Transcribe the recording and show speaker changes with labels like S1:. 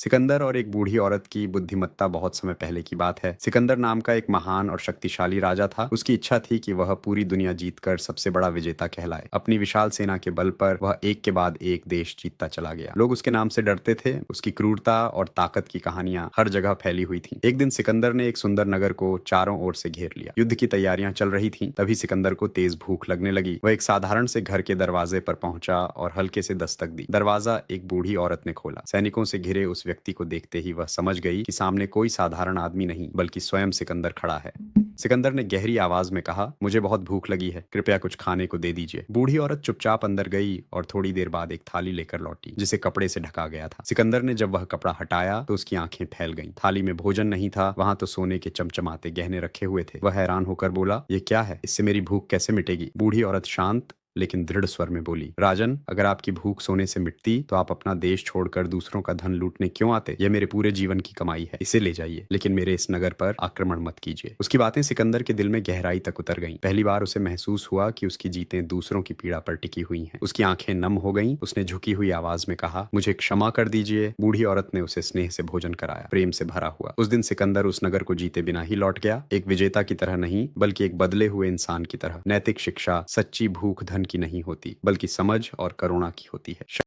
S1: सिकंदर और एक बूढ़ी औरत की बुद्धिमत्ता। बहुत समय पहले की बात है। सिकंदर नाम का एक महान और शक्तिशाली राजा था। उसकी इच्छा थी कि वह पूरी दुनिया जीतकर सबसे बड़ा विजेता कहलाए। अपनी विशाल सेना के बल पर वह एक के बाद एक देश जीतता चला गया। लोग उसके नाम से डरते थे। उसकी क्रूरता और ताकत की कहानियां हर जगह फैली हुई थीं। एक दिन सिकंदर ने एक सुंदर नगर को चारों ओर से घेर लिया। युद्ध की तैयारियां चल रही थीं। तभी सिकंदर को तेज भूख लगने लगी। वह एक साधारण से घर के दरवाजे पर पहुंचा और हल्के से दस्तक दी। दरवाजा एक बूढ़ी औरत ने खोला। सैनिकों से घिरे उस व्यक्ति को देखते ही वह समझ गई कि सामने कोई साधारण आदमी नहीं बल्कि स्वयं सिकंदर खड़ा है। सिकंदर ने गहरी आवाज में कहा, मुझे बहुत भूख लगी है, कृपया कुछ खाने को दे दीजिए। बूढ़ी औरत चुपचाप अंदर गई और थोड़ी देर बाद एक थाली लेकर लौटी जिसे कपड़े से ढका गया था। सिकंदर ने जब वह कपड़ा हटाया तो उसकी आंखें फैल गईं। थाली में भोजन नहीं था, वहां तो सोने के चमचमाते गहने रखे हुए थे। वह हैरान होकर बोला, ये क्या है? इससे मेरी भूख कैसे मिटेगी? बूढ़ी औरत शांत लेकिन दृढ़ स्वर में बोली, राजन, अगर आपकी भूख सोने से मिटती तो आप अपना देश छोड़कर दूसरों का धन लूटने क्यों आते? यह मेरे पूरे जीवन की कमाई है, इसे ले जाइए, लेकिन मेरे इस नगर पर आक्रमण मत कीजिए। उसकी बातें सिकंदर के दिल में गहराई तक उतर गईं। पहली बार उसे महसूस हुआ कि उसकी जीतें दूसरों की पीड़ा पर टिकी हुई हैं। उसकी आंखें नम हो गईं। उसने झुकी हुई आवाज में कहा, मुझे क्षमा कर दीजिए। बूढ़ी औरत ने उसे स्नेह से भोजन कराया, प्रेम से भरा हुआ। उस दिन सिकंदर उस नगर को जीते बिना ही लौट गया, एक विजेता की तरह नहीं बल्कि एक बदले हुए इंसान की तरह। नैतिक शिक्षा सच्ची भूख धन की नहीं होती बल्कि समझ और करुणा की होती है।